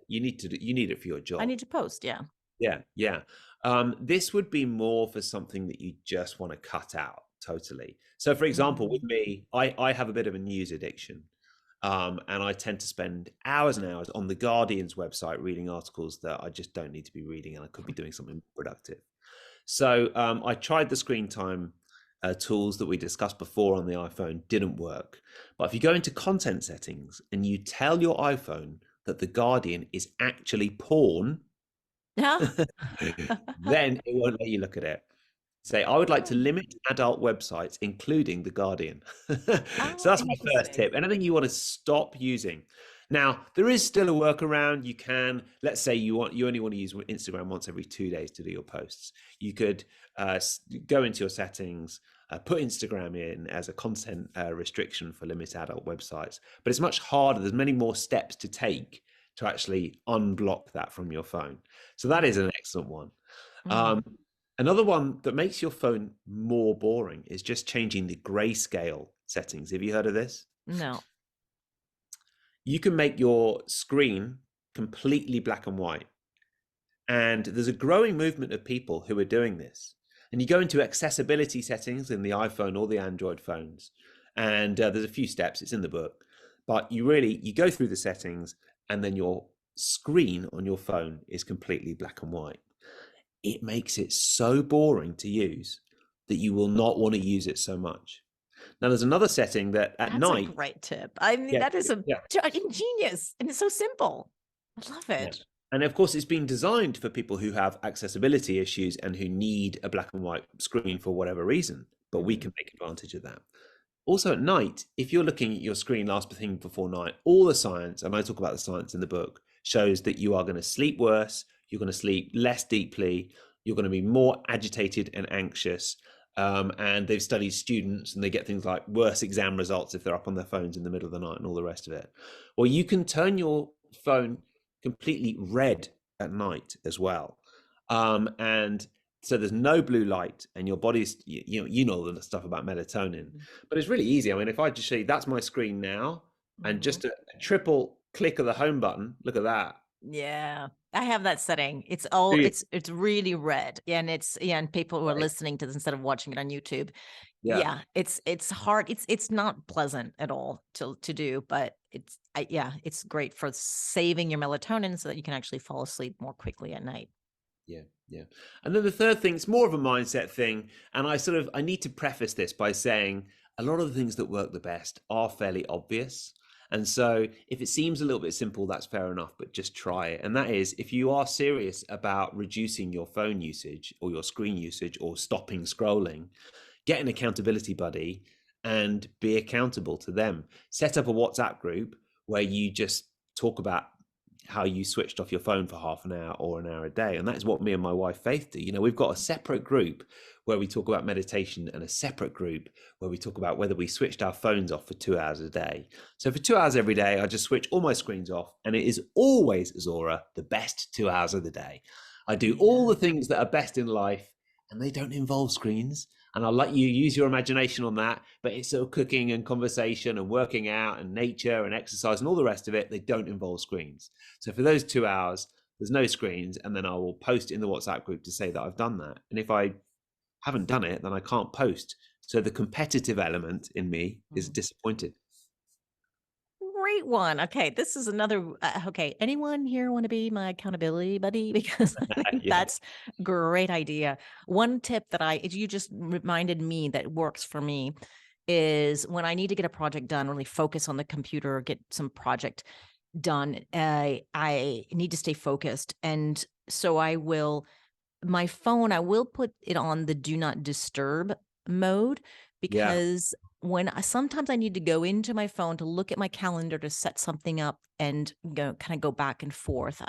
you need it for your I job. need to post. Yeah. Yeah, yeah. This would be more for something that you just want to cut out totally. So, for example, with Mm. me, I have a bit of a news addiction, and I tend to spend hours and hours on the Guardian's website reading articles that I just don't need to be reading, and I could be doing something productive. So, I tried the screen time tools that we discussed before on the iPhone, didn't work. But if you go into content settings and you tell your iPhone that the Guardian is actually porn, Yeah. then it won't let you look at it. Say, I would like to limit adult websites, including The Guardian. So Oh, that's my first interesting. tip. Anything you want to stop using. Now, there is still a workaround. You can, let's say you only want to use Instagram once every 2 days to do your posts. You could go into your settings, put Instagram in as a content restriction for limit adult websites. But it's much harder. There's many more steps to take to actually unblock that from your phone. So that is an excellent one. Mm. Um, Another one that makes your phone more boring is just changing the grayscale settings. Have you heard of this? No. You can make your screen completely black and white. And there's a growing movement of people who are doing this. And you go into accessibility settings in the iPhone or the Android phones, and there's a few steps. It's in the book, but you go through the settings, and then your screen on your phone is completely black and white. It makes it so boring to use that you will not want to use it so much. Now, there's another setting that at That's a night, great tip. I mean, yeah, that is yeah, ingenious, and it's so simple. I love yeah. it. And of course, it's been designed for people who have accessibility issues and who need a black and white screen for whatever reason, but we Mm. can take advantage of that. Also, at night, if you're looking at your screen last thing before night, all the science, and I talk about the science in the book, shows that you are going to sleep worse, you're going to sleep less deeply, you're going to be more agitated and anxious. And they've studied students, and they get things like worse exam results if they're up on their phones in the middle of the night and all the rest of it. Or you can turn your phone completely red at night as well. And So there's no blue light, and your body's, you know all the stuff about melatonin, but it's really easy. I mean, if I just show you, that's my screen now, and Mm-hmm. just a triple click of the home button, look at that. Yeah, I have that setting. It's Do all you? it's really red. Yeah, and and people who are Right. listening to this instead of watching it on YouTube. Yeah. Yeah, it's hard. It's not pleasant at all to do, but yeah, it's great for saving your melatonin so that you can actually fall asleep more quickly at night. Yeah, yeah. And then the third thing, it's more of a mindset thing. And I need to preface this by saying a lot of the things that work the best are fairly obvious. And so if it seems a little bit simple, that's fair enough, but just try it. And that is, if you are serious about reducing your phone usage or your screen usage or stopping scrolling, get an accountability buddy and be accountable to them. Set up a WhatsApp group where you just talk about how you switched off your phone for half an hour or an hour a day. And that's what me and my wife Faith do. You know, we've got a separate group where we talk about meditation, and a separate group where we talk about whether we switched our phones off for 2 hours a day. So for 2 hours every day, I just switch all my screens off, and it is always, Zora, the best 2 hours of the day. I do all Yeah. the things that are best in life, and they don't involve screens. And I'll let you use your imagination on that, but it's sort of cooking and conversation and working out and nature and exercise and all the rest of it. They don't involve screens. So for those 2 hours, there's no screens, and then I will post in the WhatsApp group to say that I've done that. And if I haven't done it, then I can't post. So the competitive element in me is Mhm. disappointed. Great one. Okay, this is another. Okay, anyone here want to be my accountability buddy? Because I think Yeah, that's a great idea. One tip that you just reminded me that works for me is when I need to get a project done, really focus on the computer, or get some project done. I need to stay focused, and so my phone, I will put it on the do not disturb mode, yeah, because sometimes I need to go into my phone to look at my calendar to set something up and go back and forth.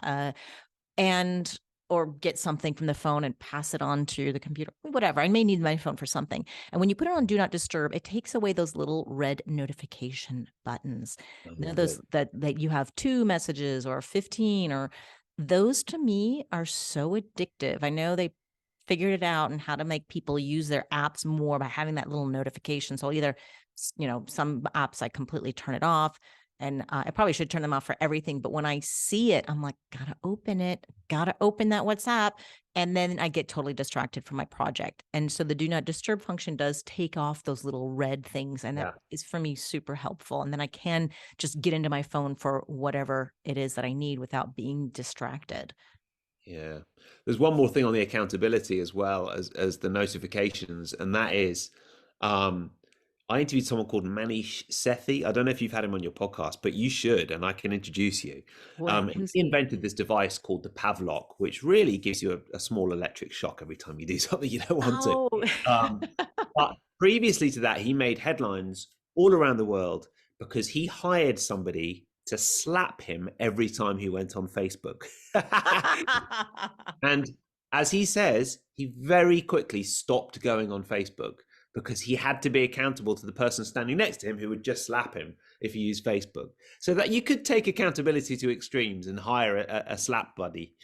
And or get something from the phone and pass it on to the computer, whatever. I may need my phone for something. And when you put it on do not disturb, it takes away those little red notification buttons. I'm You know, with those it. that you have 2 messages or 15, or those to me are so addictive. I know they figured it out and how to make people use their apps more by having that little notification. So either, some apps I completely turn it off, and I probably should turn them off for everything. But when I see it, I'm like, gotta open it, gotta open that WhatsApp. And then I get totally distracted from my project. And so the do not disturb function does take off those little red things. And that Yeah, is for me super helpful. And then I can just get into my phone for whatever it is that I need without being distracted. yeah. There's one more thing on the accountability as well as the notifications, and that is, um, I interviewed someone called Manish Sethi. I don't know if you've had him on your podcast, but you should, and I can introduce you. Boy, who's He he? invented this device called the Pavlok, which really gives you a small electric shock every time you do something you don't want to. Oh, Um, but previously to that, he made headlines all around the world because he hired somebody to slap him every time he went on Facebook. And as he says, he very quickly stopped going on Facebook because he had to be accountable to the person standing next to him who would just slap him if he used Facebook. So that you could take accountability to extremes and hire a slap buddy.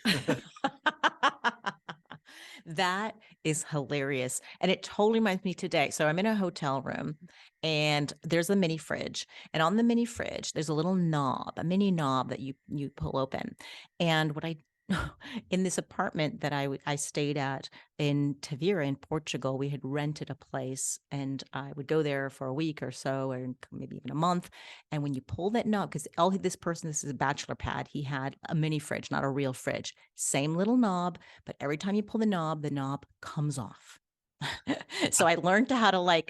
That is hilarious. And it totally reminds me today. So I'm in a hotel room and there's a mini fridge. And on the mini fridge, there's a little knob, a mini knob that you pull open. And what I in this apartment that I stayed at in Tavira in Portugal, we had rented a place, and I would go there for a week or so, or maybe even a month. And when you pull that knob, because this is a bachelor pad, he had a mini fridge, not a real fridge, same little knob, but every time you pull the knob comes off. So I learned how to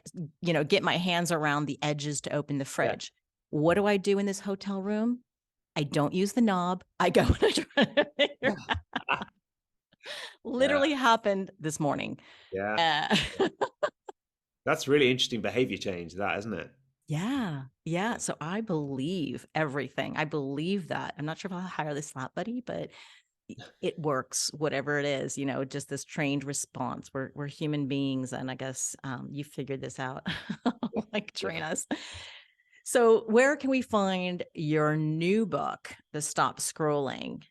get my hands around the edges to open the Yeah. fridge. What do I do in this hotel room? I don't use the knob. I go and I try to figure Yeah. Yeah. literally happened this morning. Yeah. Uh, That's really interesting behavior change, that, isn't it? yeah. Yeah. So I believe everything. I believe that. I'm not sure if I'll hire this slap buddy, but it works, whatever it is, just this trained response. We're human beings. And I guess you figured this out, Yeah. like Yeah. train us. So where can we find your new book, The Stop Scrolling?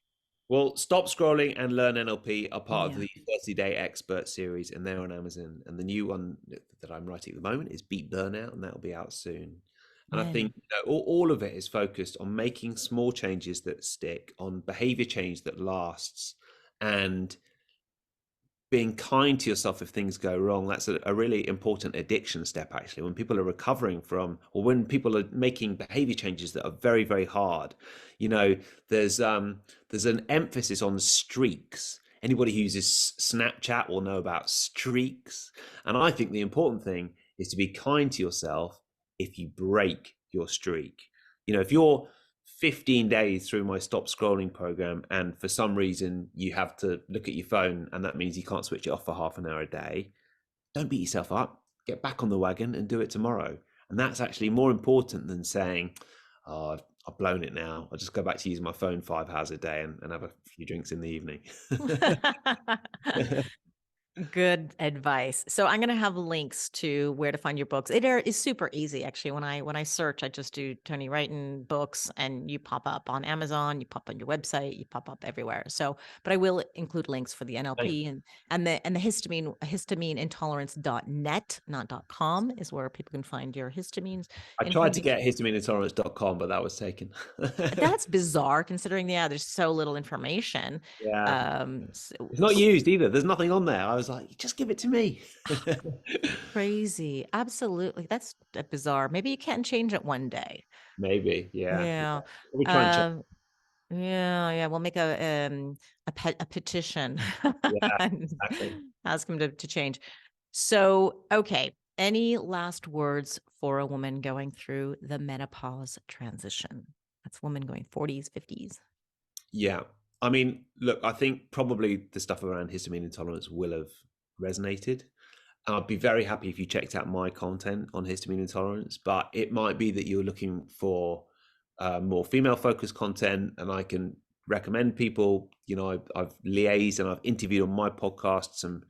Well, Stop Scrolling and Learn NLP are part of Yeah, the 30-day expert series, and they're on Amazon. And the new one that I'm writing at the moment is Beat Burnout, and that'll be out soon. And I think when? all of it is focused on making small changes that stick, on behavior change that lasts, and being kind to yourself if things go wrong. That's a really important addiction step, actually, when people are recovering from, or when people are making behavior changes that are very, very hard. you know there's an emphasis on streaks. Anybody who uses Snapchat will know about streaks. And I think the important thing is to be kind to yourself if you break your streak. If you're 15 days through my stop scrolling program and for some reason you have to look at your phone and that means you can't switch it off for half an hour a day, don't beat yourself up. Get back on the wagon and do it tomorrow. And that's actually more important than saying, oh, I've blown it now, I'll just go back to using my phone 5 hours a day and have a few drinks in the evening. Good advice. So I'm going to have links to where to find your books. Is super easy actually. When I search, I just do Tony Wrighton books, and you pop up on Amazon, you pop on your website, you pop up everywhere. So, but I will include links for the Thanks. NLP and the histamine intolerance.net, not .com, is where people can find your histamines. I And if you tried to get histamine-intolerance.com, but that was taken. that's bizarre considering, there's so little information. Yeah. So, It's not used either. There's nothing on there. I was like, just give it to me. crazy. Absolutely. That's bizarre. Maybe you can change it one day. Maybe. Yeah. Yeah. We'll try and check. Um, yeah. We'll make a petition Yeah, and exactly. ask him to change. So, okay. Any last words for a woman going through the menopause transition? That's a woman going 40s, 50s. Yeah. I mean, look, I think probably the stuff around histamine intolerance will have resonated. I'd be very happy if you checked out my content on histamine intolerance, but it might be that you're looking for more female focused content, and I can recommend people. I've liaised and I've interviewed on my podcast some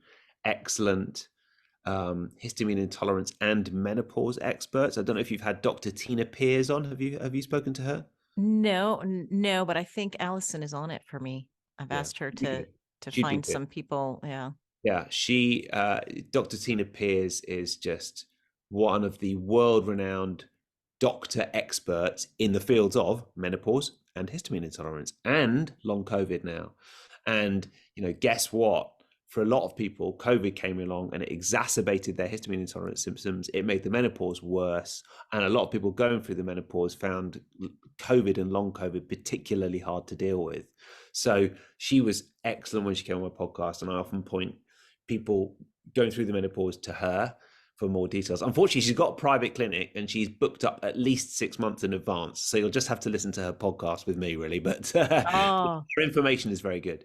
excellent histamine intolerance and menopause experts. I don't know if you've had Dr. Tina Pears on. Have you spoken to her? No, but I think Allison is on it for me. I've Yeah, asked her she'd be to good. to She'd be find good. some people. Yeah. Yeah, Dr. Tina Pears is just one of the world-renowned doctor experts in the fields of menopause and histamine intolerance and long COVID now. And, guess what? For a lot of people, COVID came along and it exacerbated their histamine intolerance symptoms. It made the menopause worse. And a lot of people going through the menopause found COVID and long COVID particularly hard to deal with. So she was excellent when she came on my podcast. And I often point people going through the menopause to her for more details. Unfortunately, she's got a private clinic and she's booked up at least 6 months in advance. So you'll just have to listen to her podcast with me, really. But Oh, her information is very good.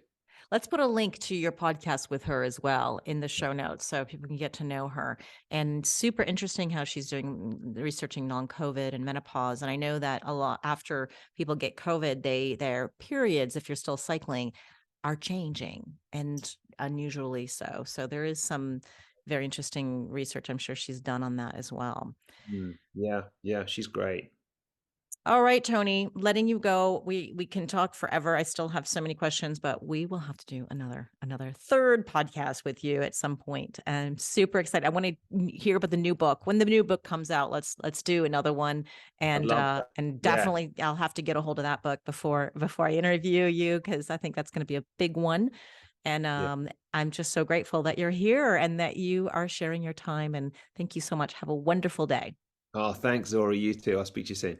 let's put a link to your podcast with her as well in the show notes so people can get to know her. And super interesting how she's doing researching non-COVID and menopause. And I know that a lot after people get COVID, their periods, if you're still cycling, are changing, and unusually so. So there is some very interesting research I'm sure she's done on that as well. Yeah, she's great. All right, Tony, letting you go. We can talk forever. I still have so many questions, but we will have to do another third podcast with you at some point. I'm super excited. I want to hear about the new book. When the new book comes out, let's do another one. I'd And love that. and Yeah. definitely I'll have to get a hold of that book before I interview you, because I think that's going to be a big one. And Yeah. I'm just so grateful that you're here and that you are sharing your time. And thank you so much. Have a wonderful day. Oh, thanks, Zora. You too. I'll speak to you soon.